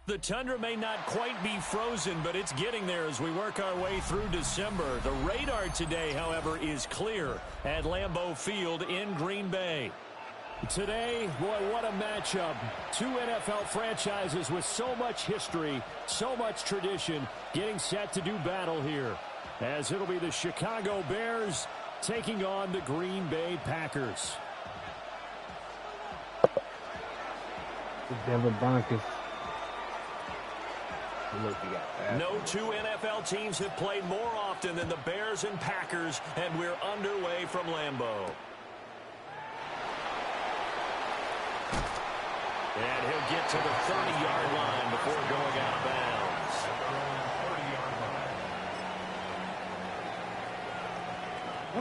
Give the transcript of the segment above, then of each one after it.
The tundra may not quite be frozen, but it's getting there as we work our way through December. The radar today, however, is clear at Lambeau Field in Green Bay. Today, boy, what a matchup. Two NFL franchises with so much history, so much tradition, getting set to do battle here. As it'll be the Chicago Bears taking on the Green Bay Packers. The Denver Broncos. No two NFL teams have played more often than the Bears and Packers, and we're underway from Lambeau. And he'll get to the 30-yard line before going out of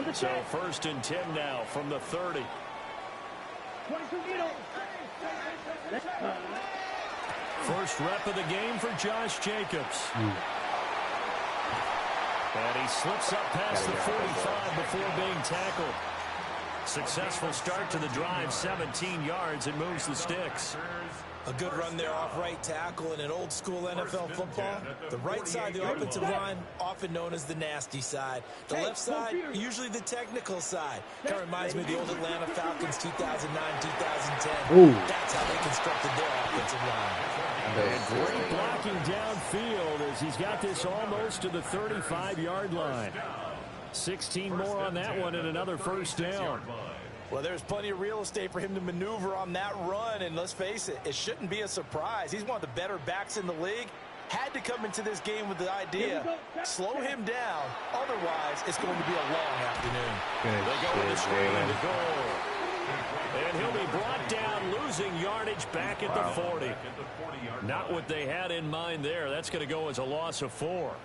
bounds. So 1st and 10 now from the 30. First rep of the game for Josh Jacobs. And he slips up past the 45 before being tackled. Successful start to the drive, 17 yards, and moves the sticks. A good run there off right tackle in an old-school NFL football. The right side, the offensive line, often known as the nasty side. The left side, usually the technical side. Kind of reminds me of the old Atlanta Falcons 2009-2010. That's how they constructed their offensive line. And great blocking downfield as he's got this almost to the 35-yard line. 16 more on that one and another first down. Well, there's plenty of real estate for him to maneuver on that run, and let's face it, it shouldn't be a surprise. He's one of the better backs in the league. Had to come into this game with the idea, slow him down. Otherwise, it's going to be a long afternoon. They go with the screen to goal. And he'll be brought down, losing yardage back at the 40. Not what they had in mind there. That's going to go as a loss of 4.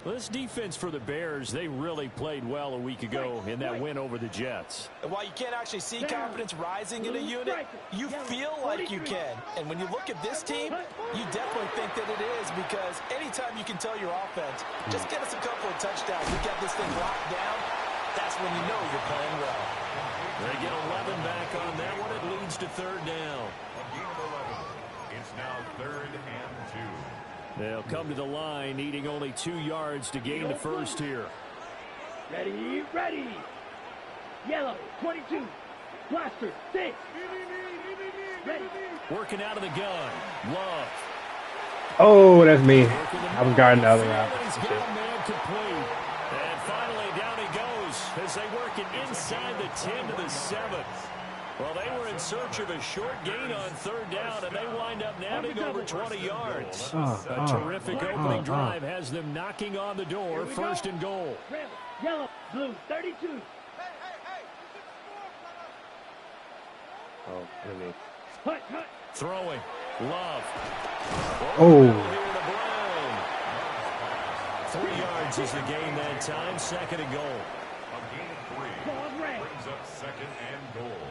Well, this defense for the Bears, they really played well a week ago in that win over the Jets. And while you can't actually see confidence rising in a unit, you feel like you can. And when you look at this team, you definitely think that it is, because anytime you can tell your offense, just get us a couple of touchdowns, we got this thing locked down, that's when you know you're playing well. They get 11 back on that one. It leads to 3rd down. It's now 3rd and 2. They'll come to the line, needing only 2 yards to gain the first here. Ready, ready. Yellow, 22. Blaster, 6. Ready. Working out of the gun. Love. Oh, that's me. I was guarding the other route. And finally, down he goes as they work it inside the 10 to the 7. Well, they were in search of a short gain on 3rd down, and they wind up nabbing over 20 yards. A terrific opening drive has them knocking on the door, 1st and goal. Yellow, blue, 32. Oh, enemy. Hut, hut. Throwing. Love. Oh. 3 yards is the gain that time, 2nd and goal. A gain of 3 brings up 2nd and goal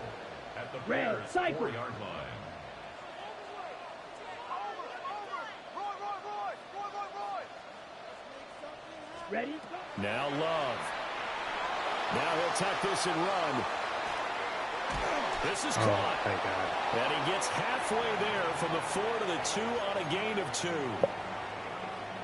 at the Bears' 4-yard line. Ready? Now Love. Now he'll tuck this and run. This is caught. Thank God. And he gets halfway there from the 4 to the 2 on a gain of 2.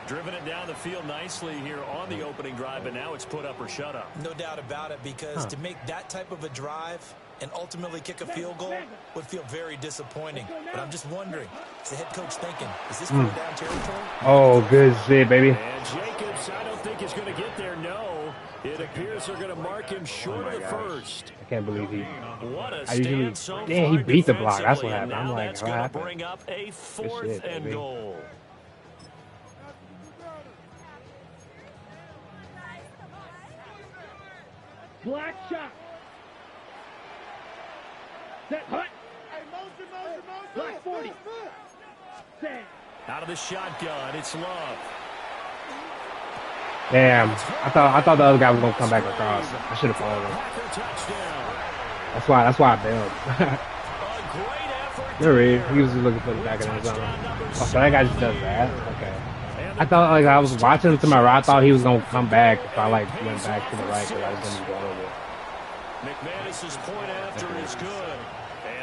Driven it down the field nicely here on the opening drive, but now it's put up or shut up. No doubt about it, because to make that type of a drive and ultimately kick a field goal would feel very disappointing. But I'm just wondering, is the head coach thinking, is this 4th down territory? Oh, good shit, baby. And Jacobs, I don't think he's going to get there, no. It appears they're going to mark him short of the first. I can't believe he... What a usually... stand so Damn, he far beat the block. That's what defensively, happened. I'm like, that's what going to happened? bring up a 4th and goal. Black shot. Set, hut. Black 40. Set. Out of the shotgun, it's Love. Damn. I thought the other guy was gonna come back across. I should have followed him. That's why I bailed. There he is. He was just looking for the back of the zone. Oh, so that guy just does that? Okay. I thought, like, I was watching him to my right. I thought he was gonna come back if I like went back to the right, because I was gonna go over. McManus's point after is good.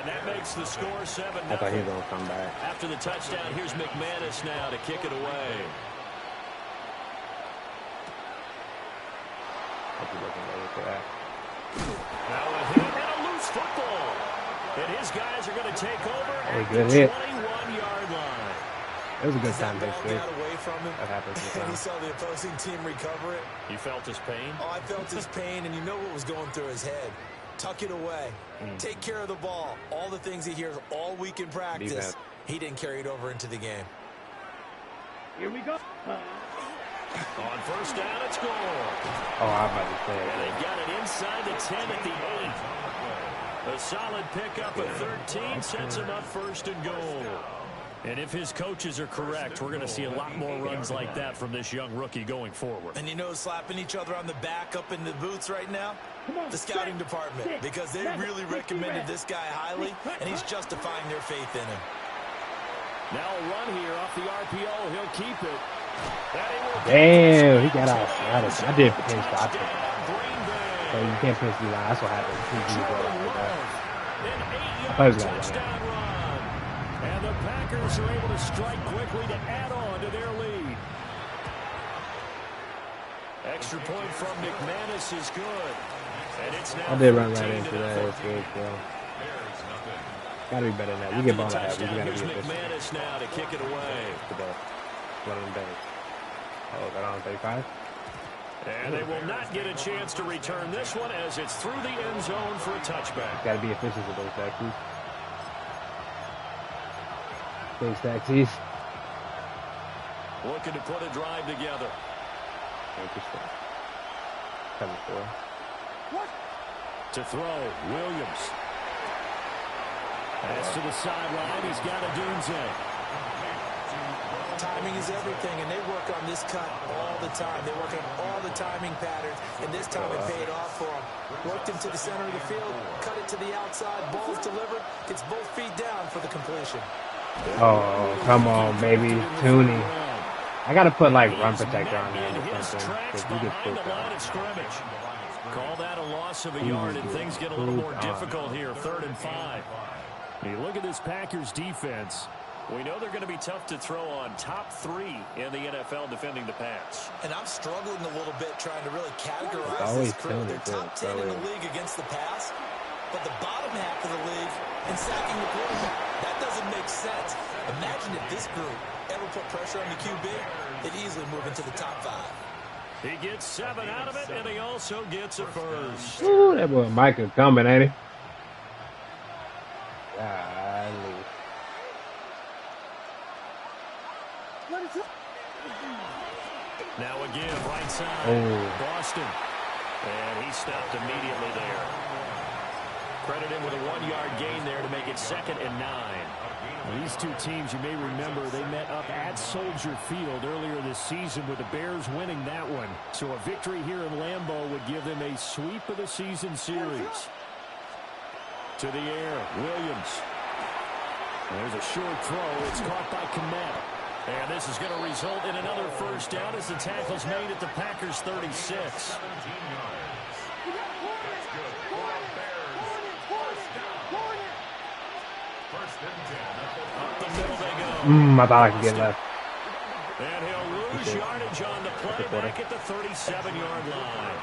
And that makes the score 7-0. I thought he was going to come back. After the touchdown, here's McManus now to kick it away. Now a hit and a loose football. And his guys are going to take over at the 21-yard line. It was a good time this week. Away from him. That happens And he saw the opposing team recover it. You felt his pain? Oh, I felt his pain, and you know what was going through his head. Tuck it away. Take care of the ball. All the things he hears all week in practice. Defense. He didn't carry it over into the game. Here we go. On first down, it's goal. Oh, I'm about to say And it. they've got it inside the 10 at the 8. A solid pickup of 13 sets him up first and goal. And if his coaches are correct, we're going to see a lot more runs like that from this young rookie going forward. And you know, slapping each other on the back up in the boots right now? The scouting department, because they really recommended this guy highly, and he's justifying their faith in him. Now a run here off the RPO. He'll keep it. Damn, he got outside. I did pinch stop him. So you can't pinch the line. That's what happens. I thought he was going to run. And the Packers are able to strike quickly to add on to their lead. Extra point from McManus is good. And it's now I did run right into that. It's good, bro. Gotta be better than that. We get ball out. We gotta be efficient. McManus now to kick it away. One of them days. Oh, got on 35. And they will not get a chance to return this one as it's through the end zone for a touchback. Gotta be efficient with those taxis. Big taxis. Looking to put a drive together. Interesting. 7-4. To throw, Williams. Pass to the sideline. He's got a Dunze. Timing is everything, and they work on this cut all the time. They work on all the timing patterns, and this time it paid off for him. Worked him to the center of the field, cut it to the outside, ball's delivered, gets both feet down for the completion. Oh, come on, baby. Tooney. I gotta put like run protector on there or something. If you get spooked out. Call that a loss of a yard, and things get a little more difficult here. 3rd and 5. You look at this Packers defense. We know they're going to be tough to throw on. Top 3 in the NFL defending the pass. And I'm struggling a little bit trying to really categorize this crew. They're top 10 in the league against the pass, but the bottom half of the league in sacking the quarterback. That doesn't make sense. Imagine if this group ever put pressure on the QB, they'd easily move into the top 5. He gets 7 out of it, and he also gets a first. Ooh, that boy Micah coming, ain't he? Golly. Now again, right side. Boston. And he stopped immediately there. Credit him with a 1-yard gain there to make it 2nd and 9. These two teams, you may remember, they met up at Soldier Field earlier this season with the Bears winning that one. So a victory here in Lambeau would give them a sweep of the season series. To the air, Williams. There's a short throw. It's caught by Kmet. And this is going to result in another first down as the tackle's made at the Packers 36. Up the middle they go. I thought I could get left. And he'll lose yardage on the play back at the 37-yard line.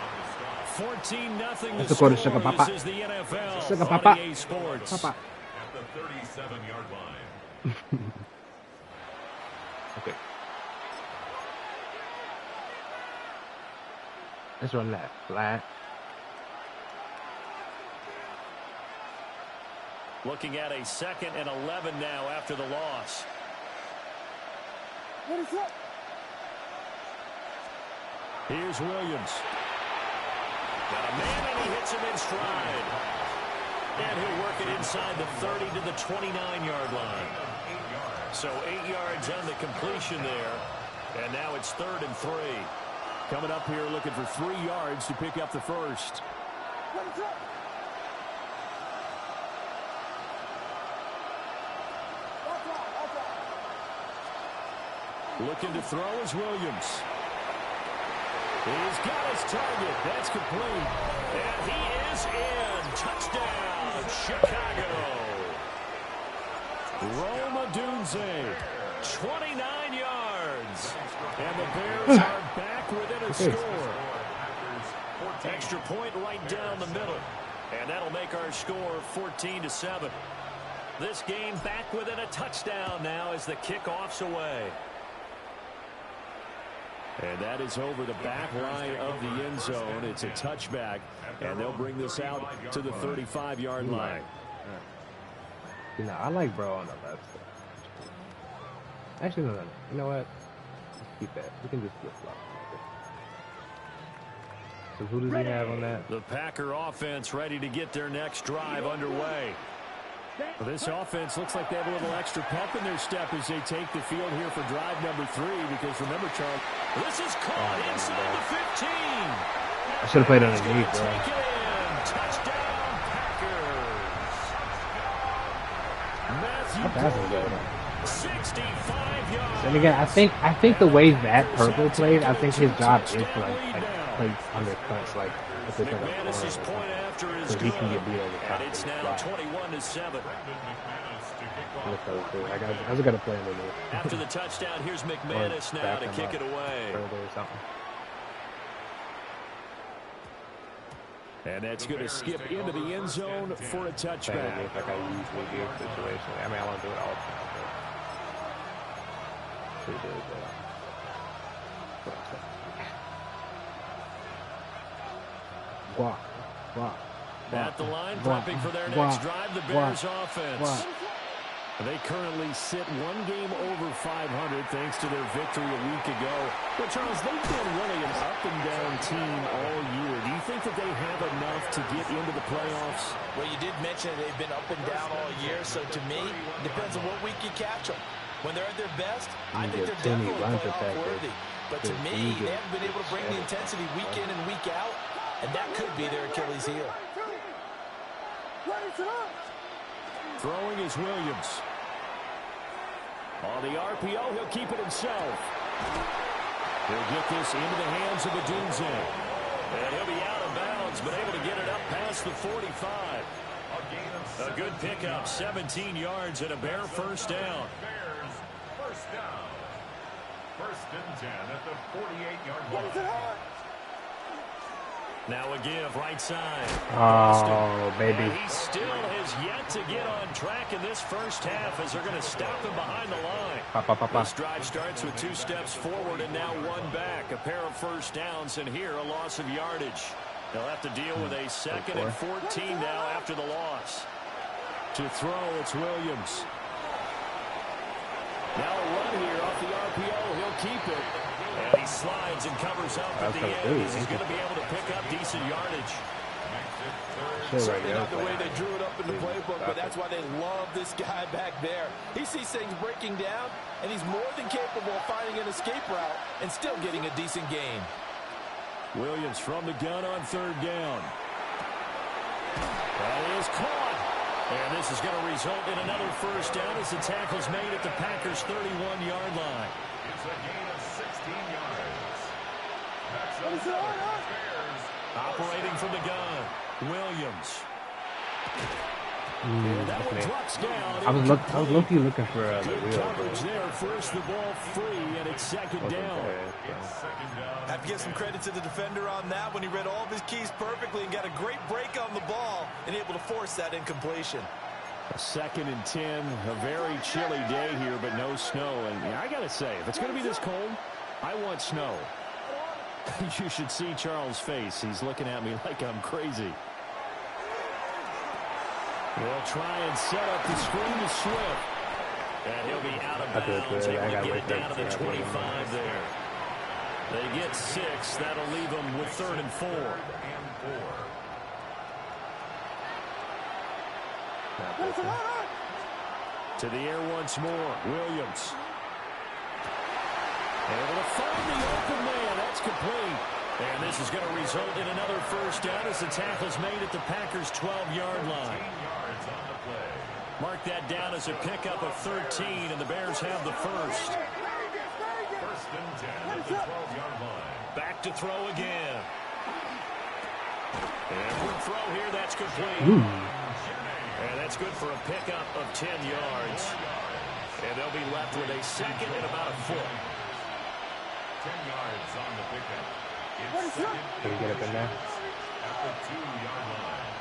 14-0 the score. This is the NFL on EA Sports. At the 37-yard line. Okay. Let's run that flat. Looking at a 2nd and 11 now after the loss. Here's Williams. Got a man, and he hits him in stride. And he'll work it inside the 30 to the 29-yard line. So 8 yards on the completion there. And now it's 3rd and 3. Coming up here looking for 3 yards to pick up the first. Looking to throw is Williams. He's got his target. That's complete. And he is in. Touchdown, Chicago. Roma Dunze, 29 yards. And the Bears are back within a score. Extra point right down the middle. And that'll make our score 14-7. This game back within a touchdown now as the kickoff's away. And that is over the back line of the end zone. It's a touchback, and they'll bring this out to the 35-yard line. You know, I like bro on the left side. Actually, no. You know what? Let's keep that. We can just flip flop. So who does he have on that? The Packer offense ready to get their next drive underway. Well, this offense looks like they have a little extra pep in their step as they take the field here for drive number 3. Because remember, Charles, this is caught inside the 15. I should have played underneath, bro. Take it in. Touchdown, Packers. Matthew 65 yards. And again, I think the way that Purple played, I think his job is to like play under cuts, like if it's like a corner, so he can get beat over top. It's now 21-7. I just got to play underneath. After the touchdown, here's McManus now to kick it away. And that's going to skip into the end zone for a touchback. Like I usually do situation. I mean, I want to do it all the time. At the line, prepping for their next drive, the Bears offense. They currently sit one game over 500 thanks to their victory a week ago. But, Charles, they've been really an up-and-down team all year. Do you think that they have enough to get into the playoffs? Well, you did mention they've been up and down all year, so to me, it depends on what week you catch them. When they're at their best, I think they're definitely playoff worthy. But to me, they haven't been able to bring the intensity week in and week out, and that could be their Achilles heel. Throwing is Williams. On the RPO, he'll keep it himself. He'll get this into the hands of the Dunze. And he'll be out of bounds, but able to get it up past the 45. A good pickup, 17 yards and a Bear first down. First down. First and 10 at the 48-yard line. Now a give, right side. Oh, baby. And he still has yet to get on track in this first half as they're going to stop him behind the line. This drive starts with 2 steps forward and now 1 back. A pair of first downs, and here a loss of yardage. They'll have to deal with a 2nd and 14 now after the loss. To throw, it's Williams. Now a run here off the RPO. He'll keep it. And he slides and covers up at the end. He's going to be able to pick up decent yardage. Certainly not the way they drew it up in the playbook, but that's why they love this guy back there. He sees things breaking down, and he's more than capable of finding an escape route and still getting a decent gain. Williams from the gun on 3rd down. That is caught. And this is going to result in another first down as the tackle's made at the Packers' 31-yard line. It's a gain of 16 yards. That's a operating from the gun, Williams. That one drops down. I was low-key looking for the wheel. Coverage there, forced the ball free, and it's 2nd down. I have to give some credit to the defender on that when he read all of his keys perfectly and got a great break on the ball and able to force that incompletion. A 2nd and 10, a very chilly day here, but no snow. And I got to say, if it's going to be this cold, I want snow. You should see Charles' face. He's looking at me like I'm crazy. They'll try and set up the screen to Swift. And he'll be out of bounds, able to get it down to the 25 there. They get 6. That'll leave them with 3rd and 4. To the air once more, Williams. Able to find the open man. That's complete. And this is going to result in another first down as the tackle's made at the Packers' 12-yard line. Mark that down as a pickup of 13, and the Bears have the first. First and 10 at the 12-yard line. Back to throw again. And one throw here, that's complete. And That's good for a pickup of 10 yards. And they'll be left with a second and about a foot. 10 yards on the pickup. It's second. Can we get up in there? At the 2-yard line.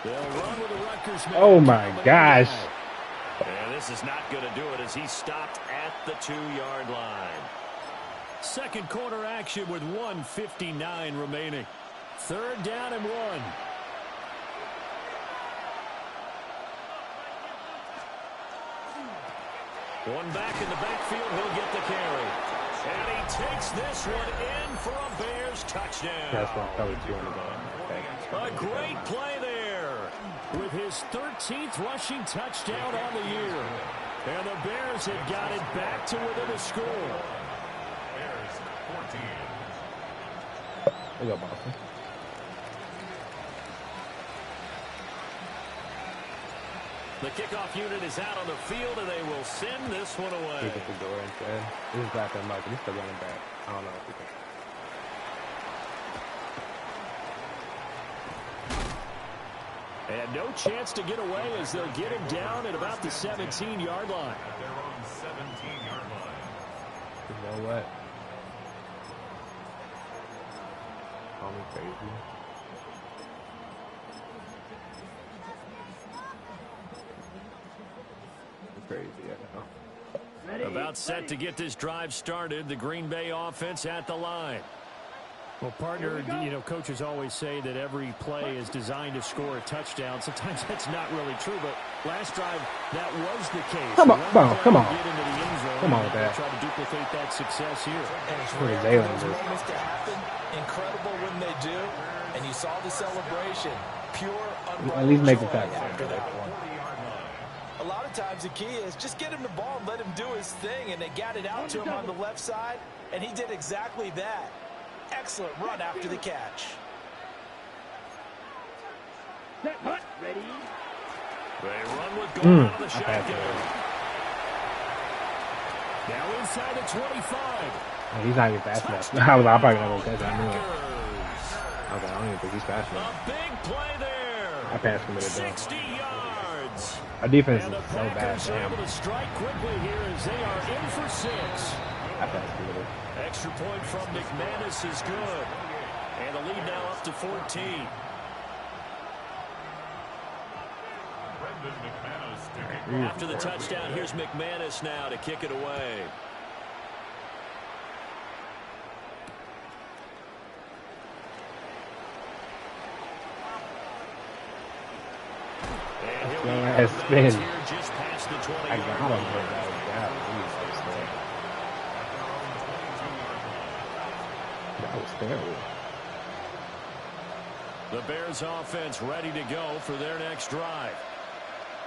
They'll run with the Rutgers man. Oh my gosh. And this is not going to do it as he stopped at the 2-yard line. Second quarter action with 1:59 remaining. Third down and 1. One back in the backfield, he'll get the carry. And he takes this one in for a Bears touchdown. That's what I'm probably doing about. A great play there with his 13th rushing touchdown on the year. And the Bears have got it back to within a score. Bears 14. There you go, Boston. The kickoff unit is out on the field, and they will send this one away. He gets the door instead. This is back on Mike. He's still running back. I don't know if he can. And no chance to get away as they'll get him down at about the 17-yard line. At their own 17-yard line. You know what? Call me crazy. Crazy, I know. About set to get this drive started. The Green Bay offense at the line. Well, partner, you know, coaches always say that every play is designed to score a touchdown. Sometimes that's not really true, but last drive, that was the case. Come on, come on. Get into the end zone. Come on with that. Try to duplicate that success here. And it's What is rare Jalen for those do? moments to happen. Incredible when they do. And you saw the celebration. Pure, At least make the joy tackle. after that one. A lot of times the key is just get him the ball and let him do his thing, and they got it out to him on the left side, and he did exactly that. Excellent run after the catch. Set, hut, ready. They run with goal out of the I had shotgun. Now inside the 25. He's not even fast enough. I'm probably not going to catch him. I knew it. I was like, I don't even think he's fast A enough. big play there. I passed him with it, 60 yards. Our defense And is the so bad, Packers are able damn. to strike quickly here as they are in for 6. I passed him with it. Extra point from McManus is good. And the lead now up to 14. Brendan McManus to kick After the touchdown, here's McManus now to kick it away. And he'll be Well, out of it's bounds been- here just past the I 20-yard got him, line. but that was bad. That was terrible. The Bears offense ready to go for their next drive.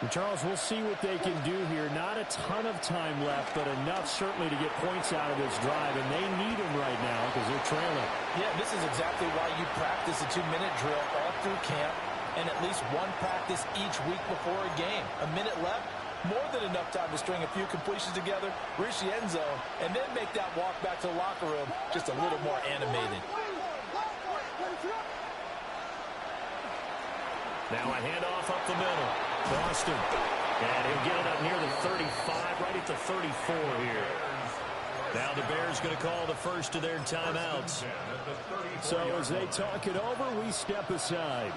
And Charles, we'll see what they can do here. Not a ton of time left, but enough certainly to get points out of this drive, and they need them right now because they're trailing. Yeah, this is exactly why you practice a 2-minute drill all through camp and at least one practice each week before a game. A minute left, more than enough time to string a few completions together, reach the end zone, and then make that walk back to the locker room just a little more animated. Now a handoff up the middle. Boston. And he'll get it up near the 35, right at the 34 here. Now the Bears going to call the first of their timeouts. So as they talk it over, we step aside.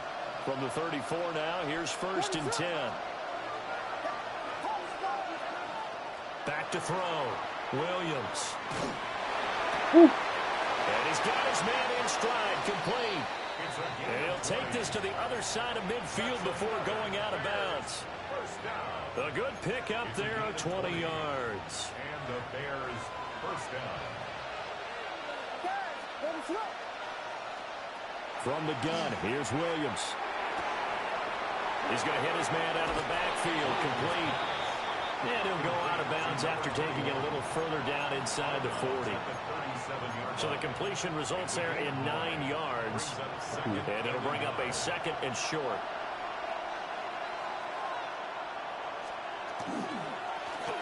From the 34 now, here's 1st and 10. Back to throw. Williams. And he's got his man in stride, complete. And he'll take this to the other side of midfield before going out of bounds. A good pick up there of 20 yards. And the Bears first down. From the gun, here's Williams. He's going to hit his man out of the backfield, complete. And he'll go out of bounds after taking it a little further down inside the 40. So the completion results there in 9 yards. And it'll bring up a second and short.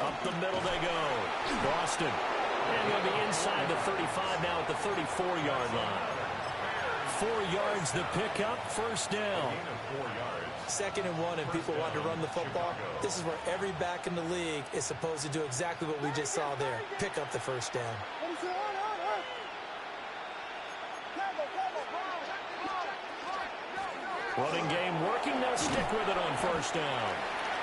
Up the middle they go. Boston. And he'll be inside the 35 now at the 34-yard line. 4 yards the pickup, first down. Gain of 4 yards. 2nd and 1 and people want to run the football, this is where every back in the league is supposed to do exactly what we just saw there. Pick up the first down. Running game working. They'll stick with it on first down.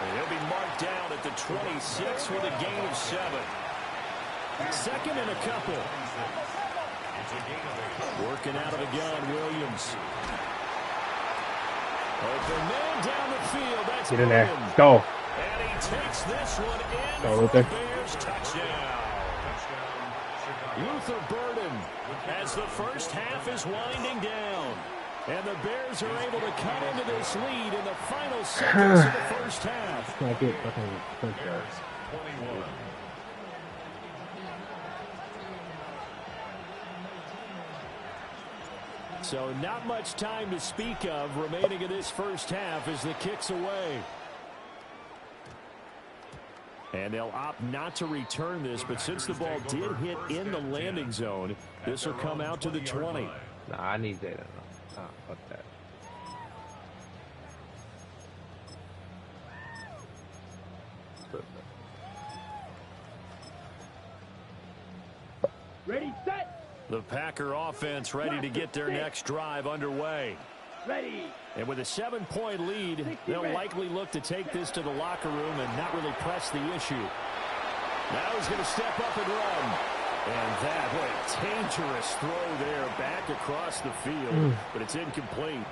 And he'll be marked down at the 26 with a gain of 7. 2nd and a couple. Working out of the gun, Williams. Open man down the field. That's get in there. Williams. Go. And he takes this one in Go, for Luther. the Bears touchdown. Luther Burden as the first half is winding down. And the Bears are able to cut into this lead in the final seconds of the first half. I get fucking touchdowns. 21. So not much time to speak of remaining in this first half as the kick's away. And they'll opt not to return this, but since the ball did hit in the landing zone, this will come out to the 20. Nah, I need data. Oh, fuck that. Ready, set. The Packer offense ready to get their next drive underway. Ready. And with a 7-point lead, they'll likely look to take this to the locker room and not really press the issue. Now he's going to step up and run. And that, what a dangerous throw there back across the field, but it's incomplete.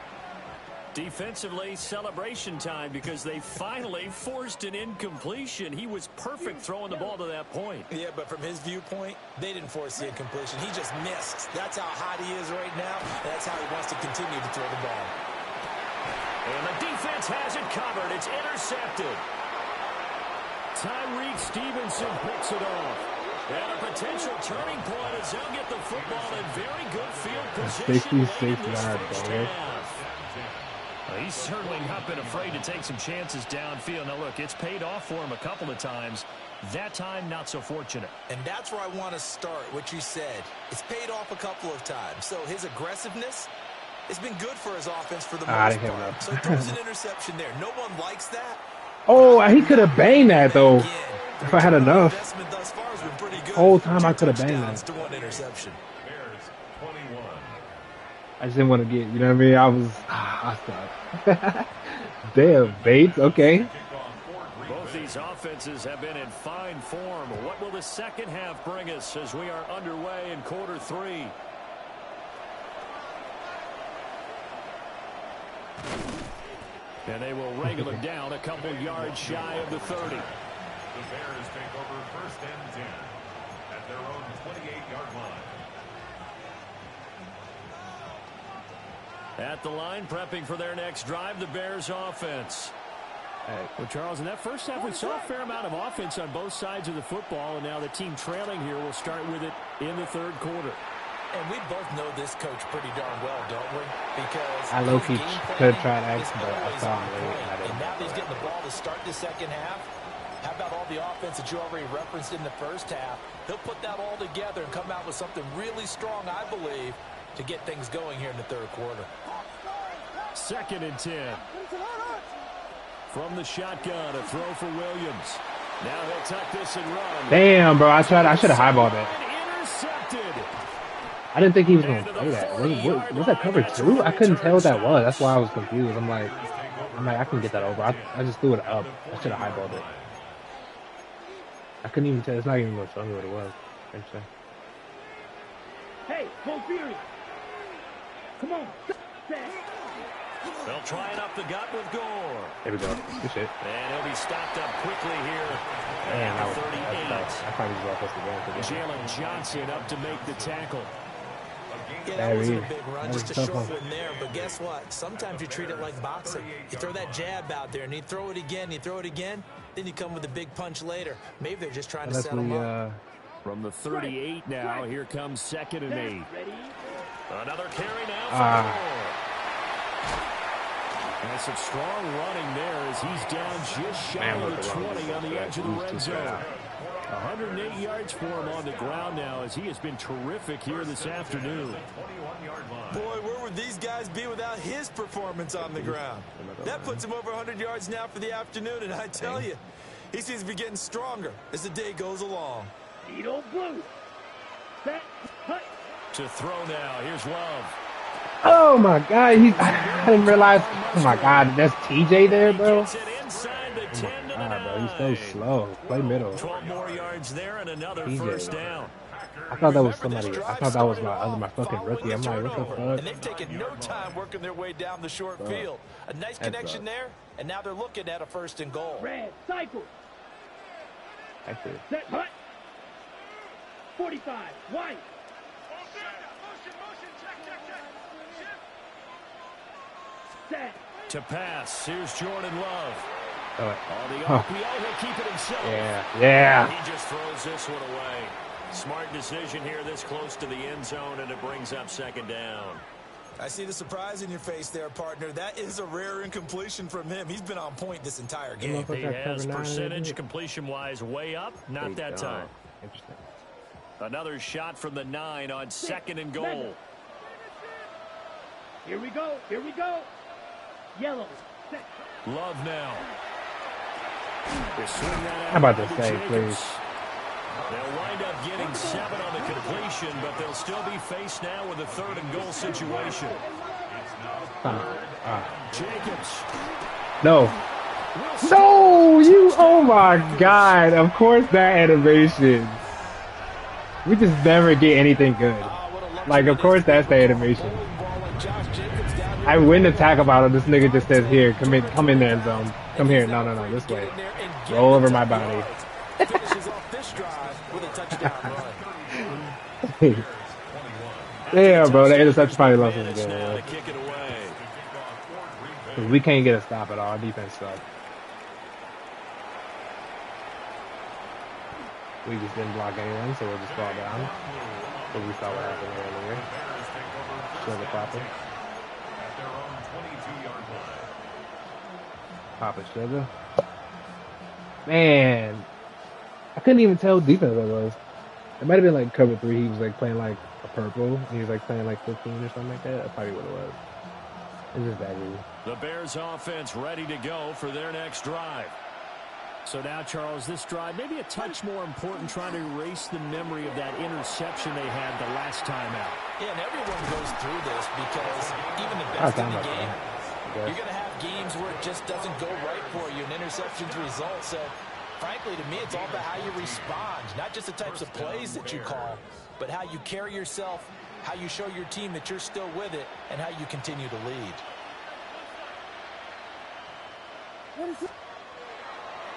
Defensively, celebration time because they finally forced an incompletion. He was perfect throwing the ball to that point. Yeah, but from his viewpoint, they didn't force the incompletion. He just missed. That's how hot he is right now, and that's how he wants to continue to throw the ball. And the defense has it covered. It's intercepted. Tyreek Stevenson picks it off. And a potential turning point as they'll get the football in very good field position. 66 yards, bro. He's certainly not been afraid to take some chances downfield. Now, look, it's paid off for him a couple of times. That time, not so fortunate. And that's where I want to start, what you said. It's paid off a couple of times. So his aggressiveness has been good for his offense for the most part. So he throws an interception there. No one likes that. Oh, he could have banged that, though, if I had enough. Whole time I could have banged that. To one interception. Bears 21. I just didn't want to get, you know what I mean? I stopped. Damn, Bates, okay. Both these offenses have been in fine form. What will the second half bring us as we are underway in quarter 3? And they will wrangle him down a couple yards shy of the 30. The Bears take over 1st and 10 at their own 28-yard line. At the line, prepping for their next drive, the Bears offense. Well, Charles, in that first half, we saw a fair amount of offense on both sides of the football, and now the team trailing here will start with it in the 3rd quarter. And we both know this coach pretty darn well, don't we? Because I low-key could try to ask, but I saw him late. And now he's getting the ball to start the second half. How about all the offense that you already referenced in the first half? He'll put that all together and come out with something really strong, I believe, to get things going here in the 3rd quarter. 2nd and 10. From the shotgun, a throw for Williams. Now he'll tuck this and run. Damn, bro, I should have highballed that. Intercepted. I didn't think he was going to play that. Was that cover 2? I couldn't tell what that was. That's why I was confused. I'm like, I can get that over. I just threw it up. I should have highballed it. I couldn't even tell. It's not even going to show me what it was. Actually. Hey, Cole Fury. Come on. They'll try it up the gut with Gore. There we go. Good shit. And he'll be stopped up quickly here. Damn, at that was 38. I probably just lost the game. Jalen Johnson up to make the tackle. Yeah, that wasn't a big run, just a short one there. But guess what? Sometimes you treat it like boxing. You throw that jab out there, and you throw it again, then you come with a big punch later. Maybe they're just trying to set them up. From the 38 now, here comes 2nd and 8. Another carry now for Gore. And some strong running there as he's down just shy of the 20 on the edge of the red zone. 108 yards for him on the ground now as he has been terrific here this afternoon. Boy, where would these guys be without his performance on the ground? That puts him over 100 yards now for the afternoon, and I tell you, he seems to be getting stronger as the day goes along. Needle blue. Set. Cut. To throw now. Here's Love. Oh my God, I didn't realize. Oh my God, that's TJ there, bro. Gets it inside the 10 to the 9. Bro, he's so slow. Play middle. 12 more yards there and another TJ. first down. I thought that was somebody. I thought that was my fucking rookie. I'm like, what the fuck? And they've taken no time working their way down the short field. A nice connection there, and now they're looking at a 1st and goal. Red. Cycle. Actually, Set. Cut. 45. White. Set. To pass. Here's Jordan Love. oh, On the Huh. RPO, he'll keep it himself. yeah. He just throws this one away. Smart decision here this close to the end zone, and it brings up 2nd down. I see the surprise in your face there, partner. That is a rare incompletion from him. He's been on point this entire game. He has percentage completion-wise way up. Not that time. Interesting. Another shot from the 9 on 2nd and goal. Here we go. Here we go. Yellow. Set. Love now. They swing that out How about to this save, Jacobs. please? They'll wind up getting 7 on the completion, but they'll still be faced now with a 3rd and goal situation. Jacobs. No. No, you. Oh my God. Of course that animation. We just never get anything good. Like, of course that's the animation. I win the tackle battle. This nigga just says, here, come in there, zone. Come here. No, this way. Roll over my body. Finishes off this drive with a touchdown run. Yeah, bro. The interception probably lost us again, Now bro. to kick it away. 'Cause we can't get a stop at all. Our defense sucks. We just didn't block anyone, so we'll just fall down. So we saw what happened earlier. Sugar Papa. Papa Sugar. Man, I couldn't even tell what defense that was. It might have been like cover 3. He was like playing like a purple. And he was like playing like 15 or something like that. That's probably what it was. It's just that easy. The Bears offense ready to go for their next drive. So now, Charles, this drive maybe a touch more important, trying to erase the memory of that interception they had the last time out. Yeah, and everyone goes through this because even the best in the game, you're going to have games where it just doesn't go right for you, and interceptions result. So, frankly, to me, it's all about how you respond, not just the types of plays that you call, but how you carry yourself, how you show your team that you're still with it, and how you continue to lead.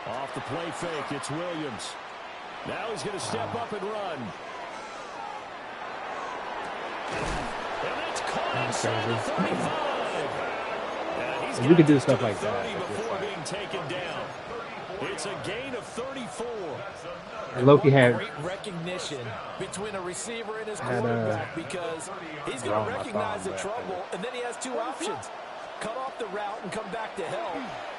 Off the play fake, it's Williams. Now he's going to step up and run. And it's caught inside the 35. And he's We could do got stuff to the like that. 30 before being taken down. It's a gain of 34. And Loki had Great recognition between a receiver and his quarterback because he's going to recognize the trouble, and then he has 2 options. Cut off the route and come back to help,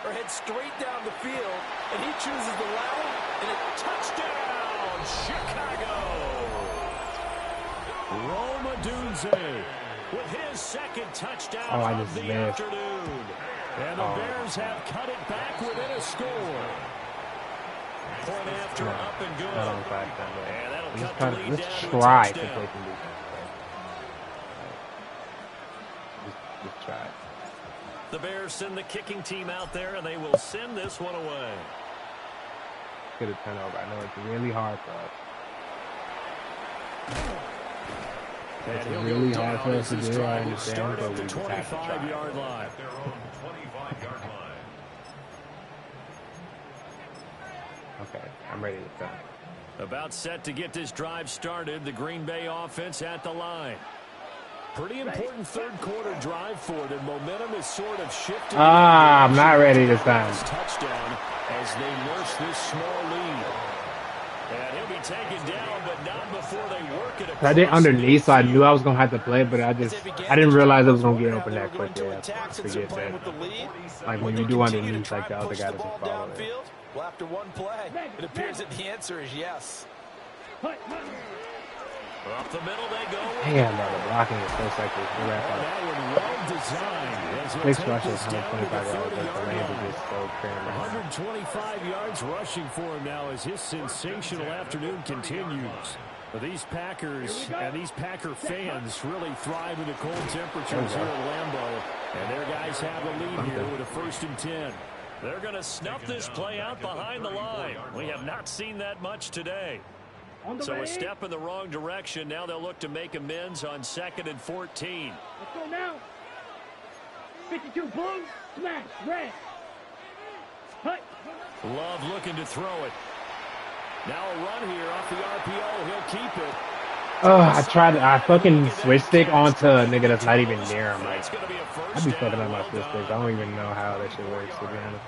or head straight down the field, and he chooses the latter, and a touchdown, Chicago! Rome Odunze with his 2nd touchdown I of just the missed. afternoon. And the Bears have cut it back within a score. Point after up and good. not on 5 down there. And that'll Let's cut the lead let's down to a try to touchdown. play some defense. Just try. The Bears send the kicking team out there, and they will send this one away. Get a turnover. I know it's really hard for us. It's And he'll really go hard down for as us to this do. I drive will understand, start but at we the just have to try. 25-yard line. At their own 25-yard line. Okay, I'm ready to start. About set to get this drive started. The Green Bay offense at the line. Pretty important 3rd quarter drive for them. Momentum is sort of shifting. I'm not ready this time. Touchdown as they nurse this small lead. And he'll be taken down, but not before they work it. I did underneath, so I knew I was gonna have to play, but I didn't realize it was gonna get open that quick. Yeah, I forget that. Like when you do underneath, like the other guy doesn't follow it. Well, after one play, it appears that the answer is yes. Up the middle they go. Damn, bro, the blocking is so sexy. That one well designed. 6 rushes, 125 yards. The range is just so crazy. 125 yards rushing for him now as his sensational afternoon continues. But these Packers and these Packer fans really thrive in the cold temperatures here at Lambeau. And their guys have a lead here with a 1st and 10. They're going to snuff this play out behind the line. We have not seen that much today. So a step in the wrong direction. Now they'll look to make amends on 2nd and 14. Let's go now. 52 blue, smash, red. Hut. Love looking to throw it. Now a run here off the RPO. He'll keep it. I fucking switch stick onto a nigga that's not even near him. Like, I be fucking up my switch sticks. I don't even know how that shit works, to be honest.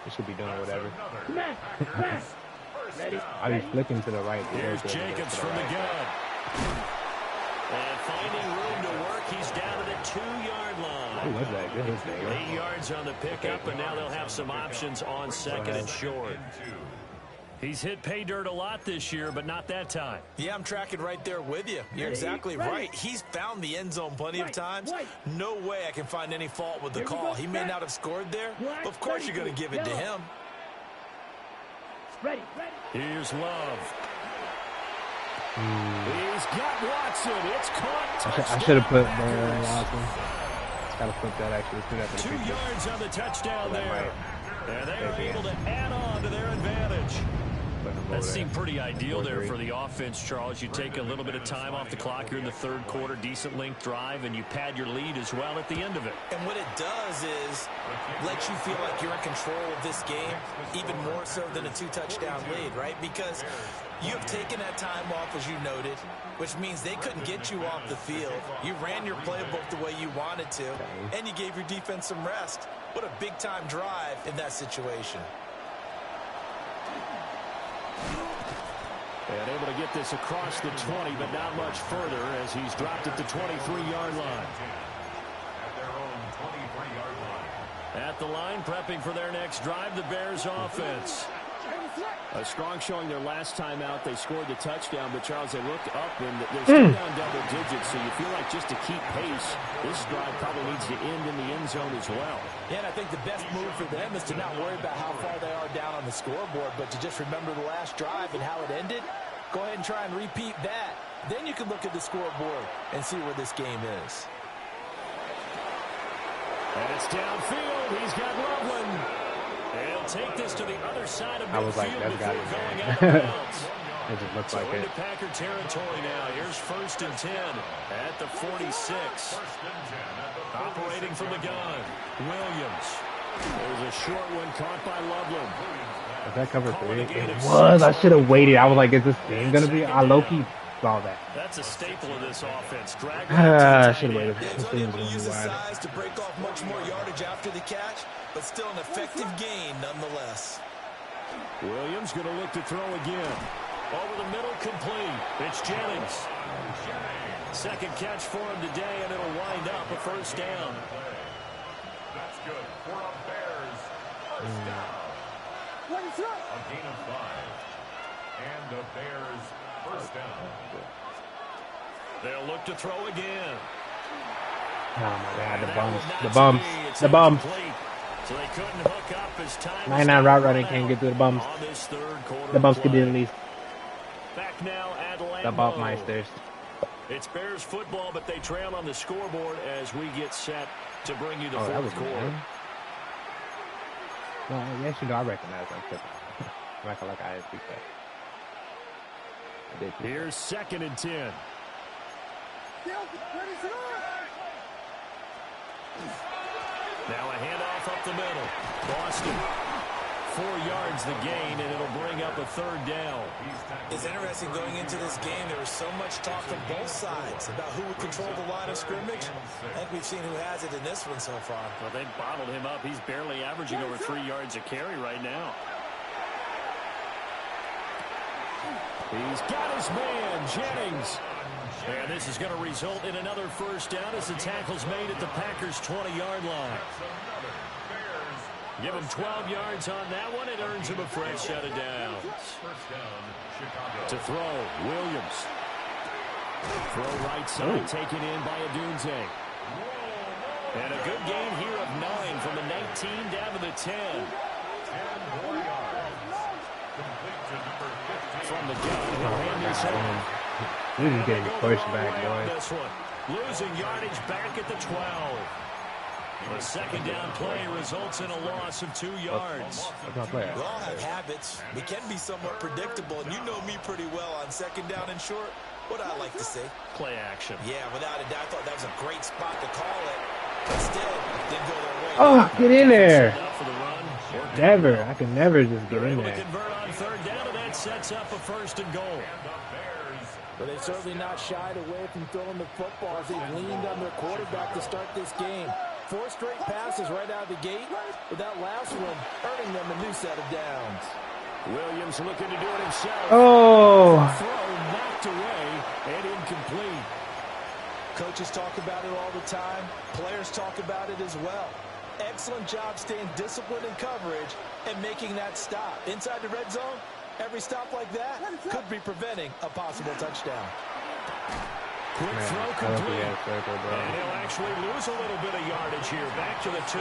It should be doing whatever. Smash, smash. Ready? I be flicking to the right. Here's Jacobs from the gun. And finding room to work, he's down to the 2-yard line. What was that? Good hit there. 8 yards on the pickup, and now they'll have some options on 2nd and short. He's hit pay dirt a lot this year, but not that time. Yeah, I'm tracking right there with you. You're exactly right. He's found the end zone plenty of times. No way I can find any fault with the call. He may not have scored there, but of course you're going to give it to him. Ready. Here's Love. He's got Watson. It's caught. I should have put Watson. Gotta flip that actually. Put that for the 2 yards on the touchdown there. And they are able to add on to their advantage. That seemed pretty ideal there for the offense, Charles. You take a little bit of time off the clock here in the 3rd quarter, decent length drive, and you pad your lead as well at the end of it. And what it does is let you feel like you're in control of this game, even more so than a 2-touchdown lead, right? Because you have taken that time off, as you noted, which means they couldn't get you off the field. You ran your playbook the way you wanted to, and you gave your defense some rest. What a big-time drive in that situation. And able to get this across the 20, but not much further as he's dropped at the 23-yard line. At the line, prepping for their next drive, the Bears offense. A strong showing their last time out. They scored the touchdown, but Charles, they looked up and they're still down double digits. So you feel like just to keep pace, this drive probably needs to end in the end zone as well. Yeah, and I think the best move for them is to not worry about how far they are down on the scoreboard, but to just remember the last drive and how it ended. Go ahead and try and repeat that. Then you can look at the scoreboard and see where this game is. And it's downfield. He's got Loveland. He'll take this to the other side of midfield. I was like, that's got going it. out of bounds. It just looks So like into it. Packer territory now. Here's 1st and 10 at the 46. Operating from the gun, Williams. There's a short one caught by Loveland. Was that cover 3? It was. I should have waited. I was like, is this game going to be? I low-key saw that. That's a staple of this offense. Drag I should have waited. He's This game unable to was use going his to be wide. size to break off much more yardage after the catch, but still an effective gain nonetheless. Williams going to look to throw again. Over the middle, complete. It's Jennings. Second catch for him today, and it'll wind up a 1st down. That's good for a Bears first down. A gain of 5. And the Bears first down. They'll look to throw again. Oh my God, the That bums. was not The to bums. be. It's The bums. incomplete. So they couldn't hook up as time 99 route running can't get through the bums. on this 3rd quarter The bums play. could do at least. Back now at Lambeau. The bump meisters. It's Bears football, but they trail on the scoreboard as we get set to bring you the Oh, that 4th was quarter. good. Well, yes, you know, I recognize that. I reckon like I speak that. I did. Here's 2nd and 10. Now a handoff up the middle. Boston. 4 yards the gain, and it'll bring up a 3rd down. It's interesting going into this game. There was so much talk from both sides about who would control the line of scrimmage. I think we've seen who has it in this one so far. Well, they bottled him up. He's barely averaging over 3 yards a carry right now. He's got his man, Jennings. And this is going to result in another 1st down as the tackle's made at the Packers' 20-yard line. Give him 12 yards on that one. It earns him a fresh set of downs. To throw, Williams. Throw right side, taken in by Adunze. And a good gain here of 9 from the 19 down to the 10. From the gun, he'll hand this home. This is getting pushed back, boys. Losing yardage back at the 12. The second down play results in a loss of 2 yards. We all have habits. We can be somewhat predictable, and you know me pretty well on second down and short. What I like to say? Play action. Yeah, without a doubt, I thought that was a great spot to call it. Instead, it didn't go their way. Oh, get in there. Never. I can never just get in there. Convert on third down, and that sets up a first and goal. But they've certainly not shied away from throwing the football as they've leaned on their quarterback to start this game. 4 straight passes right out of the gate, with that last one earning them a new set of downs. Williams looking to do it himself. Oh. Throw knocked away and incomplete. Coaches talk about it all the time. Players talk about it as well. Excellent job staying disciplined in coverage and making that stop. Inside the red zone, every stop like that could be preventing a possible touchdown. Quick throw complete. And he'll actually lose a little bit of yardage here. Back to the 2.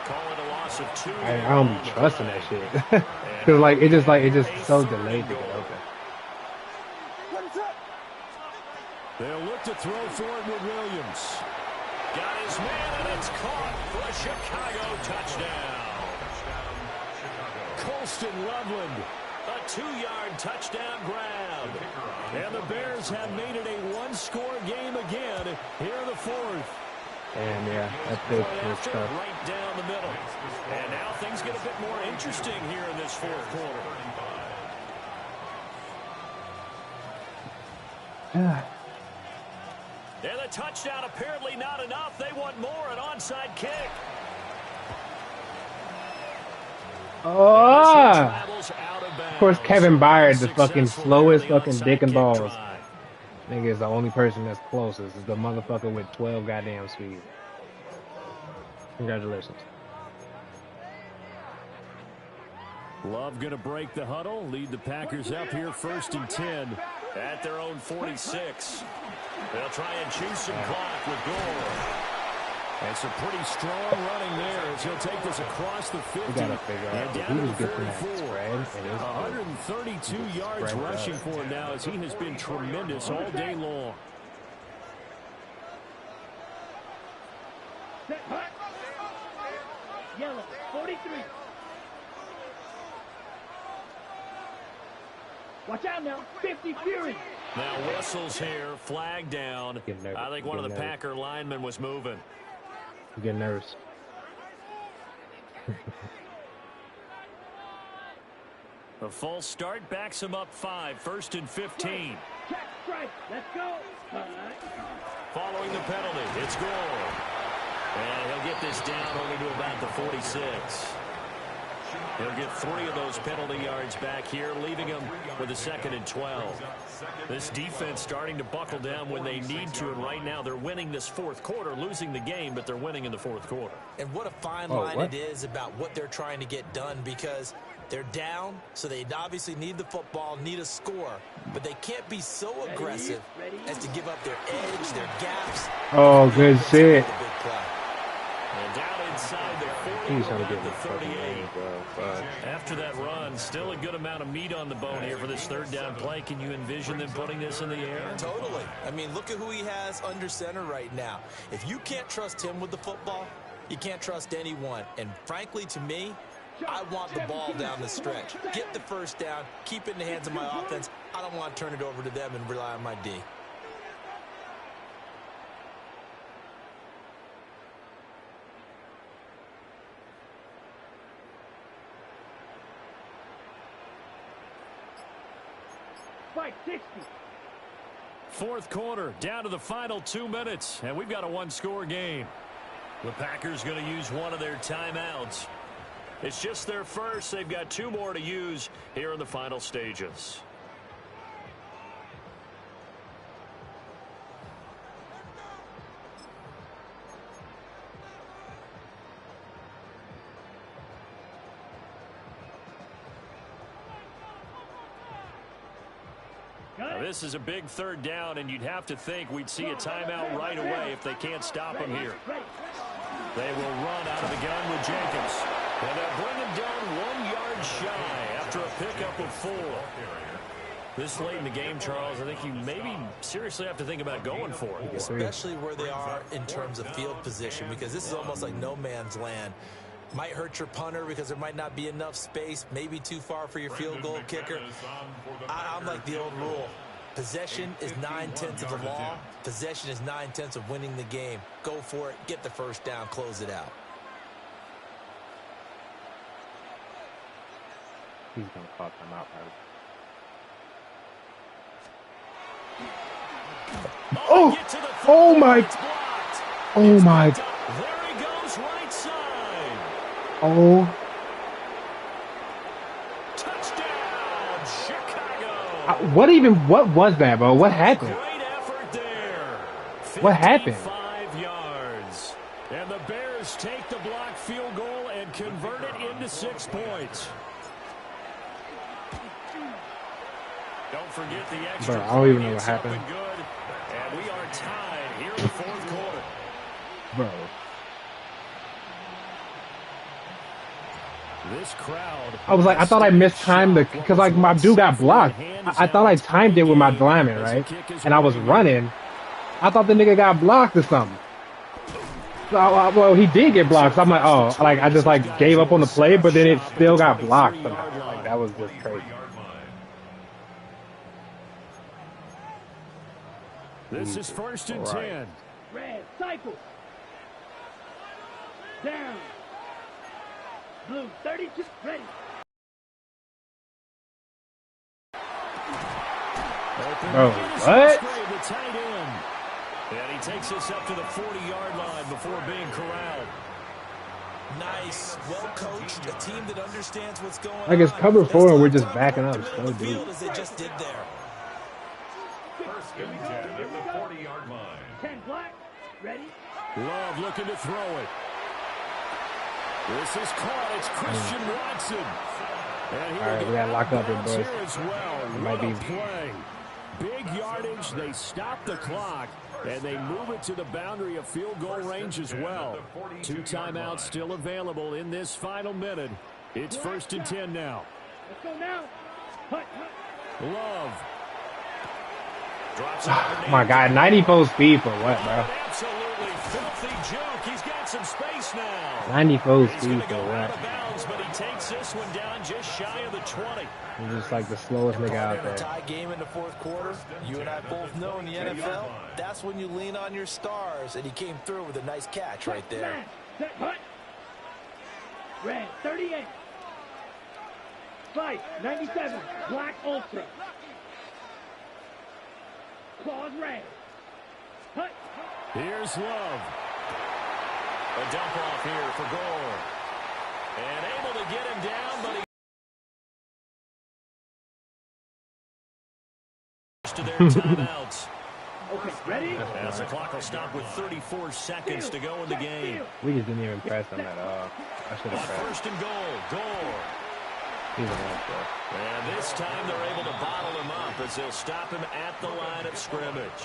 Call it a loss of 2. I don't be trusting that shit. Cause like it just so delayed to get open. They'll look to throw for it with Williams. Got his man, and it's caught for a Chicago touchdown. Colston Loveland, a 2-yard touchdown grab. And the Bears have made it a 1-score game again here in the 4th. And yeah, that pick was tough. Right down the middle. And now things get a bit more interesting here in this 4th quarter. And the touchdown apparently not enough. They want more, an onside kick. Oh! Of course, Kevin Byard, the fucking slowest fucking dick and balls. Nigga is the only person that's closest. Is the motherfucker with 12 goddamn speed. Congratulations. Love going to break the huddle, lead the Packers up here 1st and 10 at their own 46. They'll try and choose some clock with Gore. And some pretty strong running there as he'll take this across the 50 and down to the 44. 132 yards rushing for him now as he has been tremendous all day long. Yellow, 43. Watch out now, 50 Fury. Now whistles here, flag down. I think one of the Packer linemen was moving. I'm getting nervous. A false start backs him up 5, 1st and 15. Check, strike, let's go. Following the penalty, it's Gore. And he'll get this down only to about the 46. He'll get 3 of those penalty yards back here, leaving him with a 2nd and 12. This defense starting to buckle down when they need to, and right now they're winning this 4th quarter, losing the game, but they're winning in the 4th quarter. And what a fine line it is about what they're trying to get done, because they're down, so they obviously need the football, need a score, but they can't be so aggressive as to give up their edge, their gaps. Oh, good shit. And down inside the 40, He's trying to get the the 38. After that run, still a good amount of meat on the bone here for this 3rd down play. Can you envision them putting this in the air? Totally. I mean, look at who he has under center right now. If you can't trust him with the football, you can't trust anyone. And frankly, to me, I want the ball down the stretch. Get the 1st down, keep it in the hands of my offense. I don't want to turn it over to them and rely on my D. Fight 60. 4th quarter, down to the final 2 minutes, and we've got a 1-score game. The Packers going to use one of their timeouts. It's just their first. They've got 2 more to use here in the final stages. Now, this is a big third down, and you'd have to think we'd see a timeout right away if they can't stop him here. They will run out of the gun with Jacobs. And they'll bring him down 1 yard shy after a pickup of 4. This late in the game, Charles, I think you maybe seriously have to think about going for it. Especially where they are in terms of field position, because this is almost like no man's land. Might hurt your punter because there might not be enough space, maybe too far for your field goal kicker. I'm like the old rule. Possession is 9/10 of the law. Possession is 9/10 of winning the game. Go for it, get the first down, close it out. He's going to call time out, right? Oh! Oh my! Oh my! There he goes, right side. Oh! Touchdown, Chicago! What was that, bro? What happened? Great effort there. What happened? 5 yards. And the Bears take the block field goal and convert it into 6 points. Don't forget the extra. Bro, I don't even know what happened. Good. And we are tied here in the 4th quarter. Bro. This crowd. I was like, I thought I mistimed because like my dude got blocked. I thought I timed it with my lineman, right? And I was running. I thought the nigga got blocked or something. So, well, he did get blocked. So I'm like, oh, like I just like gave up on the play, but then it still got blocked somehow. Like, that was just crazy. This is 1st and 10. Red, cycle. Down. Blue, 32, ready. Bro, what? The tight end. And he takes us up to the 40-yard line before being corralled. Nice, well coached, a team that understands what's going on. Like it's cover 4 and we're just backing up. So deep. As they just did there. 1st and 10 at the 40-yard line. 10 black, ready. Love looking to throw it. This is caught. It's Christian Watson. And all right, we got to lock up here, boys. Here as well. It might be play. Big yardage. They stop the clock, and they move it to the boundary of field goal range as well. 2 timeouts still available in this final minute. It's 1st and 10 now. Let's go now. Hut. Love. Oh my God, 94 speed for what, bro? Absolutely filthy joke. He's got some space now. 94 He's speed go for out what? of bounds, but he takes this one down just shy of the 20. He's just like the slowest nigga out In a there. tie game in the 4th quarter, you and I both know in the NFL, that's when you lean on your stars, and he came through with a nice catch right there. Set, hut. Red, 38. Fight, 97. Black Ultra. Claws red. Hut. Here's Love. A dump off here for Gore. And able to get him down, but he to their timeouts. Okay, ready? As the clock will stop with 34 seconds to go in the game. We just didn't even press him at all. I should have pressed. 1st and goal. Gore. He's a monster. And this time they're able to bottle him up as they'll stop him at the line of scrimmage.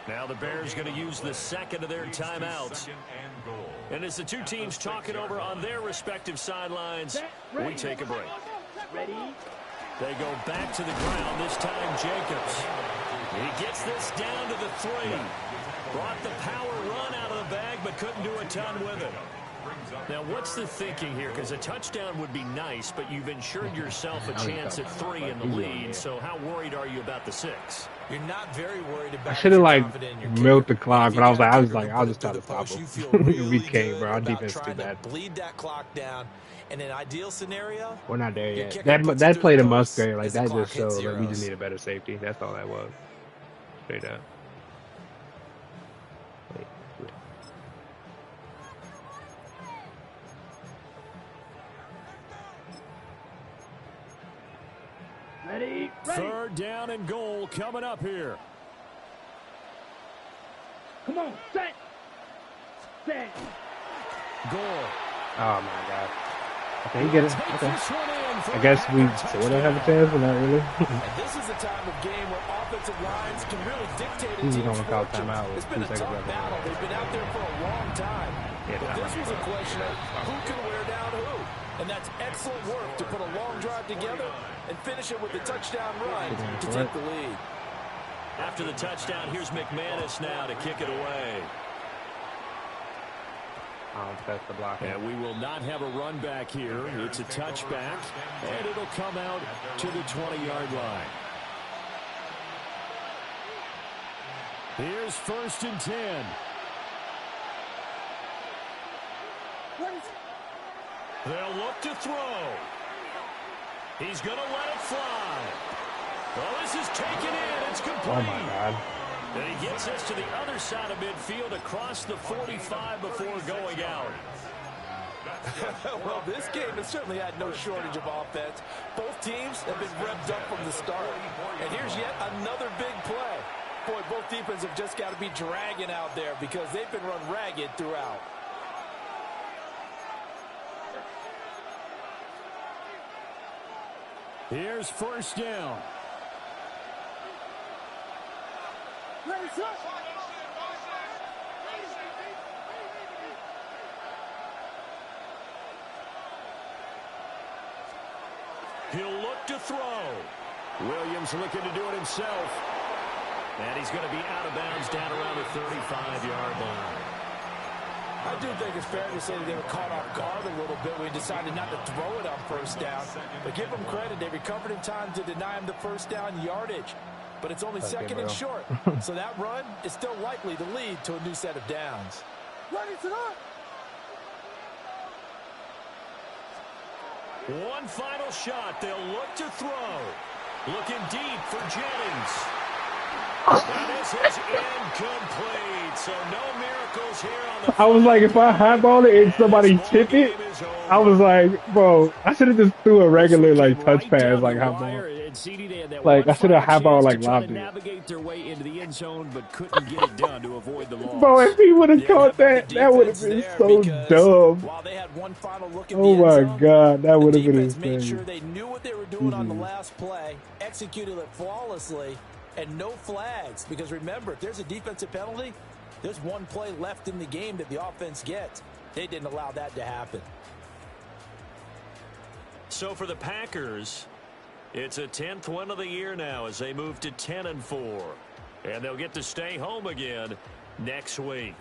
Now the Bears going to use the 2nd of their timeouts. And as the 2 teams talk it over on their respective sidelines, we take a break. Ready? They go back to the ground, this time Jacobs. He gets this down to the 3. Brought the power run out of the bag, but couldn't do a ton with it. Now, what's the thinking here? Because a touchdown would be nice, but you've ensured yourself a chance at 3 in the lead. So how worried are you about the 6? You're not very worried about. I should have like milked the clock, but I was like, I'll just try to stop him. We can't, bro. Our defense is too bad. Bleed that clock down. In an ideal scenario, we're not there yet. That played a Musgrave like that just showed that we just need a better safety. That's all that was. Straight up. Ready? 3rd down and goal coming up here. Come on, set. Set. Goal. Oh my God. Okay, you get it. Okay. I guess we sort of have a chance, but not really. And this is the time of game where offensive lines can really dictate a Easy team's gonna call fortunes. timeout with It's been 2 a seconds tough left. battle. They've been out there for a long time. Yeah, But this was a question of who can wear down who. And that's excellent work to put a long drive together and finish it with a touchdown run to take the lead. After the touchdown, here's McManus now to kick it away. Test the block. And we will not have a run back here. It's a touchback, and it'll come out to the 20-yard line. Here's 1st and 10. They'll look to throw. He's going to let it fly. Oh, this is taken in. It's complete. Oh, my God. And he gets us to the other side of midfield across the 45 before going out. Well, this game has certainly had no shortage of offense. Both teams have been revved up from the start. And here's yet another big play. Boy, both defenses have just got to be dragging out there because they've been run ragged throughout. Here's 1st down. He'll look to throw. Williams looking to do it himself. And he's going to be out of bounds down around the 35-yard line. I do think it's fair to say that they were caught off guard a little bit when he decided not to throw it on 1st down. But give them credit. They recovered in time to deny him the 1st down yardage. But it's only 2nd and short. So that run is still likely to lead to a new set of downs. One final shot. They'll look to throw. Looking deep for Jennings. And this is incomplete. So no miracles here on the I was like, if I highball it and somebody tip it, I was like, bro, I should have just threw a regular like touch pass, like highball. Like I should have highball like lobbed it. Navigate their way into the end zone, but couldn't get it done to avoid the loss. Bro, if he would have caught that, that would have been so dumb. While they had one final look at Oh the my end zone, God, that would have been defense made insane. sure they knew what they were doing on the last play, executed it flawlessly, and no flags. Because remember, if there's a defensive penalty, there's one play left in the game that the offense gets. They didn't allow that to happen. So for the Packers, it's a 10th win of the year now as they move to 10-4. And they'll get to stay home again next week.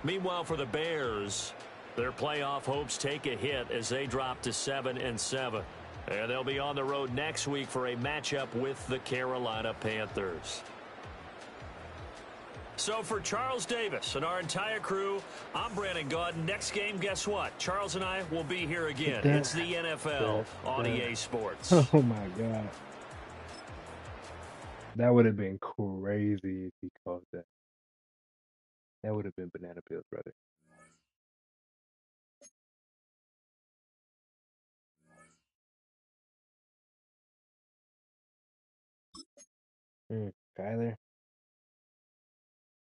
Meanwhile, for the Bears, their playoff hopes take a hit as they drop to 7-7. And they'll be on the road next week for a matchup with the Carolina Panthers. So for Charles Davis and our entire crew, I'm Brandon Gaudin. Next game, guess what? Charles and I will be here again. It's the NFL on EA Sports. Oh my God. That would have been crazy if he caught that. That would have been banana peels, brother. Tyler.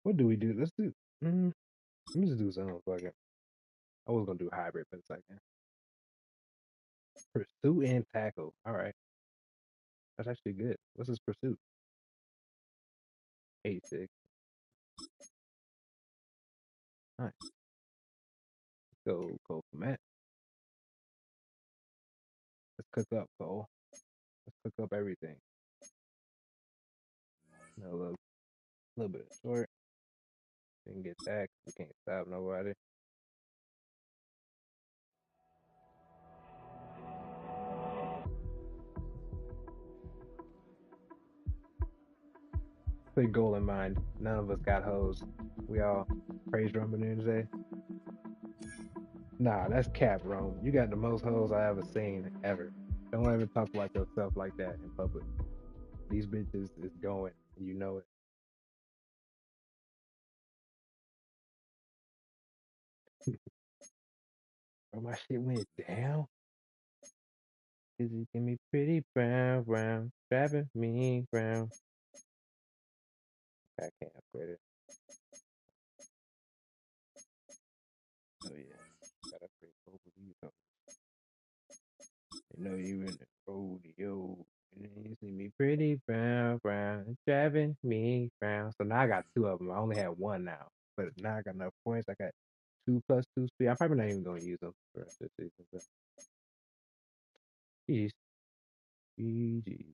What do we do? Let's do. Let me just do something. Fuck it. I was gonna do hybrid for a second. Pursuit and tackle. All right, that's actually good. What's his pursuit? 86. Nice. Let's go, Cole for Matt. Let's cook up, Cole. Let's cook up everything. A little bit of short. We can get that. We can't stop nobody. Big goal in mind. None of us got hoes. We all praise Roman today. Nah, that's cap, Rome. You got the most hoes I ever seen ever. Don't ever talk about yourself like that in public. These bitches is going, and you know it. Bro, my shit went down. Cause you give me pretty brown, brown, driving me brown. I can't upgrade it. Oh yeah, gotta upgrade both of these. know you in the rodeo. And then you see me pretty brown, brown, driving me brown. So now I got two of them. I only had one now, but now I got enough points. I got 2 + 2 speed. I'm probably not even gonna use them for the rest of the season. But GG.